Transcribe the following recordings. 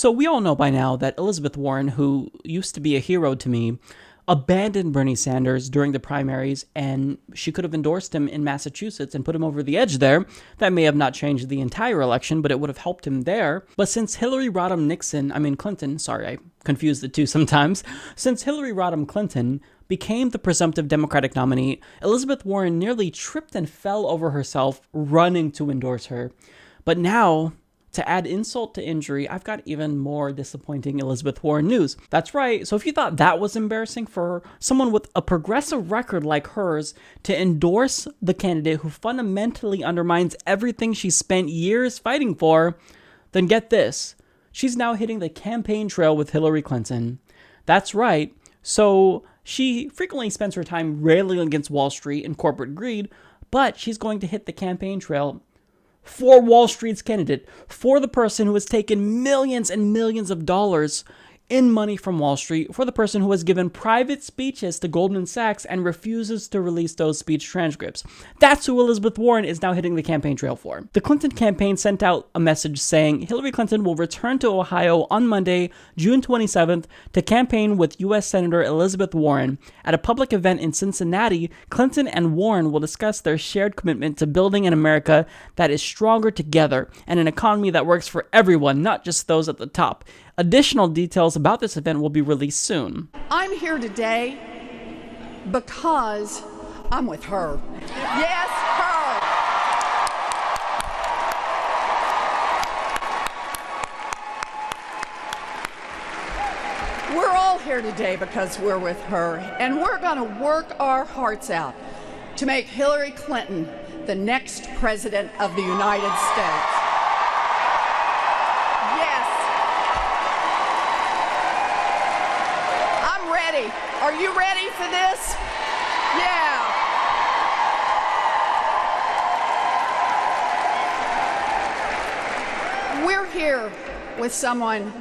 So we all know by now that Elizabeth Warren, who used to be a hero to me, abandoned Bernie Sanders during the primaries, and she could have endorsed him in Massachusetts and put him over the edge there. That may have not changed the entire election, but it would have helped him there. But since Clinton, sorry, I confuse the two sometimes. Since Hillary Rodham Clinton became the presumptive Democratic nominee, Elizabeth Warren nearly tripped and fell over herself running to endorse her. But now, to add insult to injury, I've got even more disappointing Elizabeth Warren news. That's right, so if you thought that was embarrassing for someone with a progressive record like hers to endorse the candidate who fundamentally undermines everything she spent years fighting for, then get this. She's now hitting the campaign trail with Hillary Clinton. That's right, so she frequently spends her time railing against Wall Street and corporate greed, but she's going to hit the campaign trail for Wall Street's candidate, for the person who has taken millions and millions of dollars in money from Wall Street, for the person who has given private speeches to Goldman Sachs and refuses to release those speech transcripts. That's who Elizabeth Warren is now hitting the campaign trail for. The Clinton campaign sent out a message saying Hillary Clinton will return to Ohio on Monday, June 27th, to campaign with U.S. Senator Elizabeth Warren. At a public event in Cincinnati, Clinton and Warren will discuss their shared commitment to building an America that is stronger together and an economy that works for everyone, not just those at the top. Additional details about this event will be released soon. I'm here today because I'm with her. Yes, her. We're all here today because we're with her, and we're going to work our hearts out to make Hillary Clinton the next president of the United States. Are you ready for this? Yeah. We're here with someone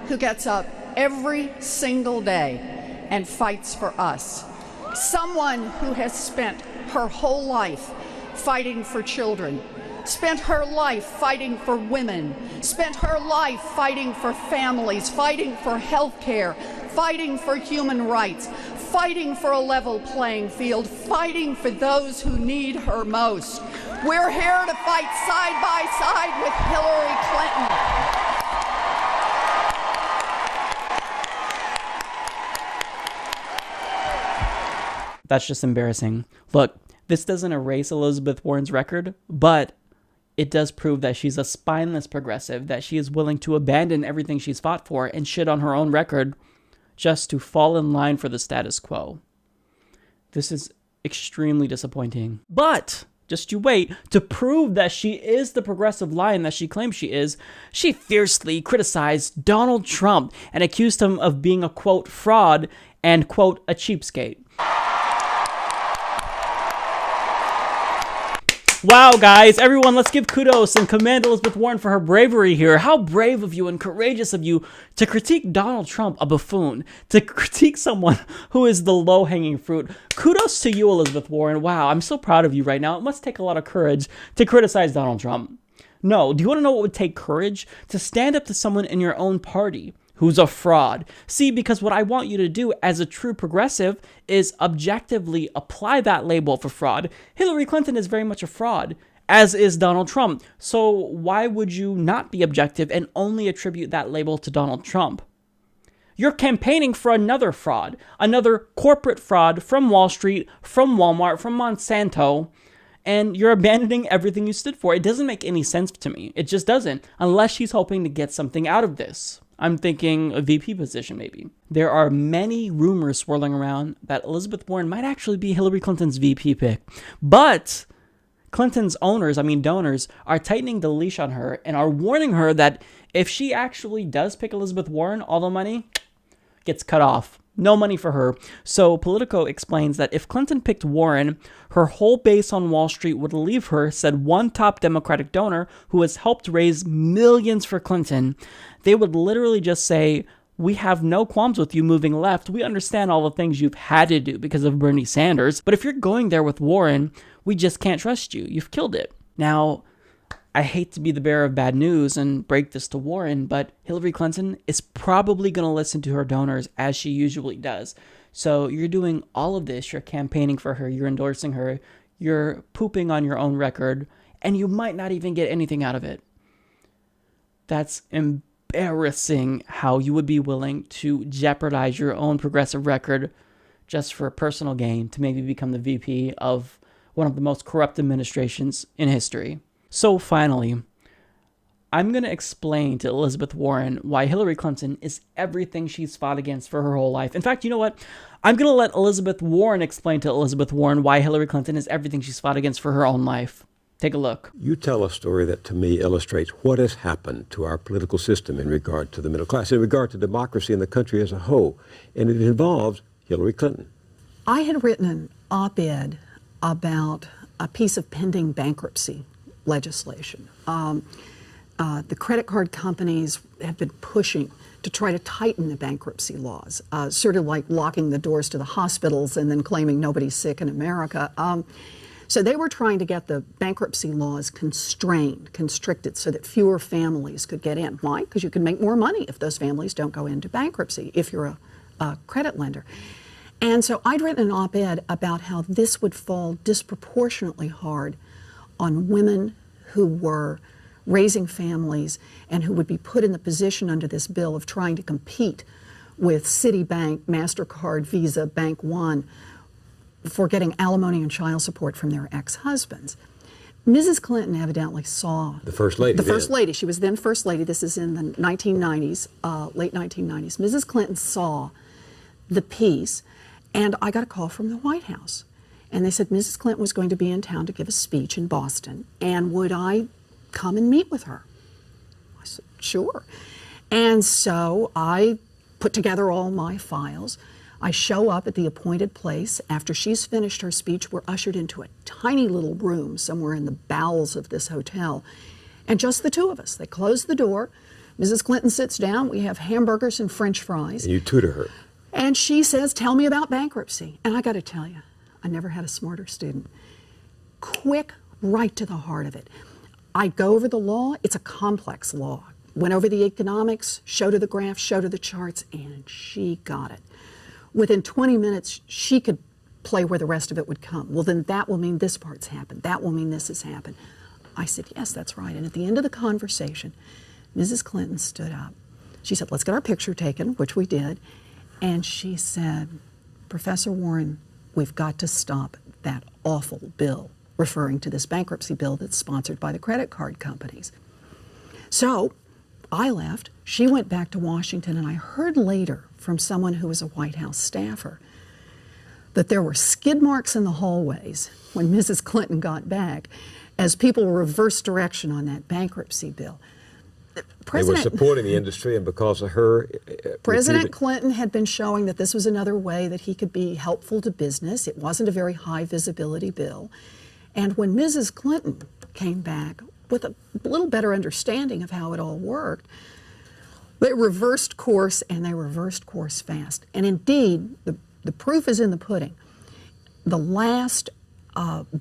who gets up every single day and fights for us. Someone who has spent her whole life fighting for children, spent her life fighting for women, spent her life fighting for families, fighting for health care, fighting for human rights, fighting for a level playing field, fighting for those who need her most. We're here to fight side by side with Hillary Clinton. That's just embarrassing. Look, this doesn't erase Elizabeth Warren's record, but it does prove that she's a spineless progressive, that she is willing to abandon everything she's fought for and shit on her own record just to fall in line for the status quo. This is extremely disappointing. But just you wait, to prove that she is the progressive lion that she claims she is, she fiercely criticized Donald Trump and accused him of being a, quote, fraud and, quote, a cheapskate. Wow, guys, everyone, let's give kudos and commend Elizabeth Warren for her bravery here. How brave of you and courageous of you to critique Donald Trump, a buffoon, to critique someone who is the low-hanging fruit. Kudos to you, Elizabeth Warren. Wow, I'm so proud of you right now. It must take a lot of courage to criticize Donald Trump. No, do you want to know what would take courage? To stand up to someone in your own party who's a fraud. See, because what I want you to do as a true progressive is objectively apply that label for fraud. Hillary Clinton is very much a fraud, as is Donald Trump. So why would you not be objective and only attribute that label to Donald Trump? You're campaigning for another fraud, another corporate fraud from Wall Street, from Walmart, from Monsanto, and you're abandoning everything you stood for. It doesn't make any sense to me. It just doesn't, unless she's hoping to get something out of this. I'm thinking a VP position, maybe. There are many rumors swirling around that Elizabeth Warren might actually be Hillary Clinton's VP pick. But Clinton's donors, are tightening the leash on her and are warning her that if she actually does pick Elizabeth Warren, all the money gets cut off. No money for her. So Politico explains that if Clinton picked Warren, her whole base on Wall Street would leave her, said one top Democratic donor who has helped raise millions for Clinton. They would literally just say, we have no qualms with you moving left. We understand all the things you've had to do because of Bernie Sanders. But if you're going there with Warren, we just can't trust you. You've killed it. Now, I hate to be the bearer of bad news and break this to Warren, but Hillary Clinton is probably going to listen to her donors as she usually does. So you're doing all of this, you're campaigning for her, you're endorsing her, you're pooping on your own record, and you might not even get anything out of it. That's embarrassing how you would be willing to jeopardize your own progressive record just for personal gain to maybe become the VP of one of the most corrupt administrations in history. So finally, I'm going to explain to Elizabeth Warren why Hillary Clinton is everything she's fought against for her whole life. In fact, you know what? I'm going to let Elizabeth Warren explain to Elizabeth Warren why Hillary Clinton is everything she's fought against for her own life. Take a look. You tell a story that to me illustrates what has happened to our political system in regard to the middle class, in regard to democracy in the country as a whole, and it involves Hillary Clinton. I had written an op-ed about a piece of pending bankruptcy legislation. The credit card companies have been pushing to try to tighten the bankruptcy laws, sort of like locking the doors to the hospitals and then claiming nobody's sick in America. So they were trying to get the bankruptcy laws constricted, so that fewer families could get in. Why? Because you can make more money if those families don't go into bankruptcy, if you're a credit lender. And so I'd written an op-ed about how this would fall disproportionately hard on women who were raising families and who would be put in the position under this bill of trying to compete with Citibank, MasterCard, Visa, Bank One for getting alimony and child support from their ex-husbands. Mrs. Clinton evidently saw The First Lady. The First Lady. She was then First Lady. This is in the 1990s, late 1990s. Mrs. Clinton saw the piece, and I got a call from the White House. And they said Mrs. Clinton was going to be in town to give a speech in Boston, and would I come and meet with her? I said, sure. And so I put together all my files. I show up at the appointed place. After she's finished her speech, we're ushered into a tiny little room somewhere in the bowels of this hotel, and just the two of us. They close the door. Mrs. Clinton sits down. We have hamburgers and French fries. And you tutor her. And she says, tell me about bankruptcy. And I got to tell you, I never had a smarter student. Quick, right to the heart of it. I go over the law. It's a complex law. Went over the economics, showed her the graphs, showed her the charts, and she got it. Within 20 minutes, she could play where the rest of it would come. Well, then that will mean this part's happened. That will mean this has happened. I said, yes, that's right. And at the end of the conversation, Mrs. Clinton stood up. She said, let's get our picture taken, which we did. And she said, Professor Warren, we've got to stop that awful bill, referring to this bankruptcy bill that's sponsored by the credit card companies. So I left. She went back to Washington, and I heard later from someone who was a White House staffer that there were skid marks in the hallways when Mrs. Clinton got back as people reversed direction on that bankruptcy bill. They were supporting the industry, and because of her... President Clinton had been showing that this was another way that he could be helpful to business. It wasn't a very high visibility bill. And when Mrs. Clinton came back with a little better understanding of how it all worked, they reversed course, and they reversed course fast. And indeed, the proof is in the pudding. The last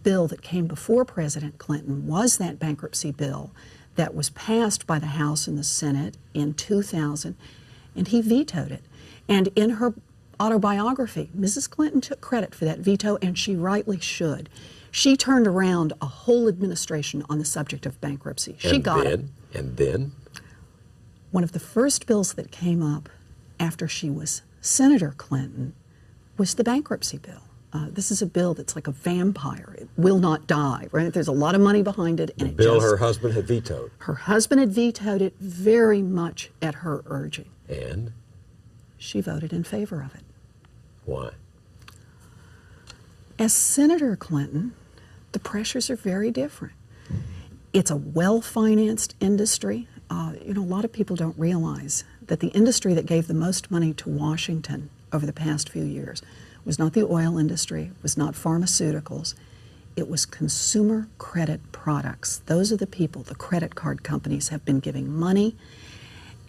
bill that came before President Clinton was that bankruptcy bill that was passed by the House and the Senate in 2000, and he vetoed it. And in her autobiography, Mrs. Clinton took credit for that veto, and she rightly should. She turned around a whole administration on the subject of bankruptcy. She got it. And then? One of the first bills that came up after she was Senator Clinton was the bankruptcy bill. This is a bill that's like a vampire. It will not die, right? There's a lot of money behind it. And the bill her husband had vetoed. Her husband had vetoed it very much at her urging. And? She voted in favor of it. Why? As Senator Clinton, the pressures are very different. It's a well-financed industry. A lot of people don't realize that the industry that gave the most money to Washington over the past few years was not the oil industry, was not pharmaceuticals. It was consumer credit products. Those are the people, the credit card companies have been giving money,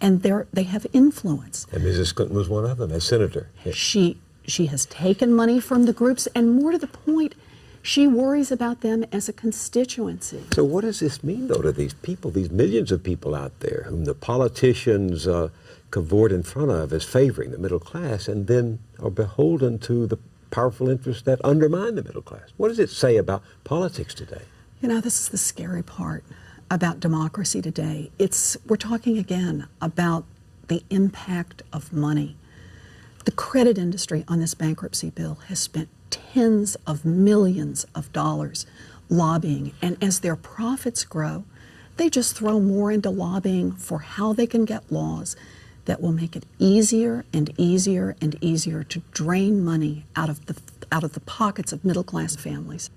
and they have influence. And Mrs. Clinton was one of them, as senator. Yeah. She has taken money from the groups, and more to the point, She worries about them as a constituency. So what does this mean, though, to these people, these millions of people out there whom the politicians cavort in front of as favoring the middle class and then are beholden to the powerful interests that undermine the middle class? What does it say about politics today? You know, this is the scary part about democracy today. We're talking again about the impact of money. The credit industry on this bankruptcy bill has spent tens of millions of dollars lobbying, and as their profits grow, they just throw more into lobbying for how they can get laws that will make it easier and easier and easier to drain money out of the pockets of middle-class families.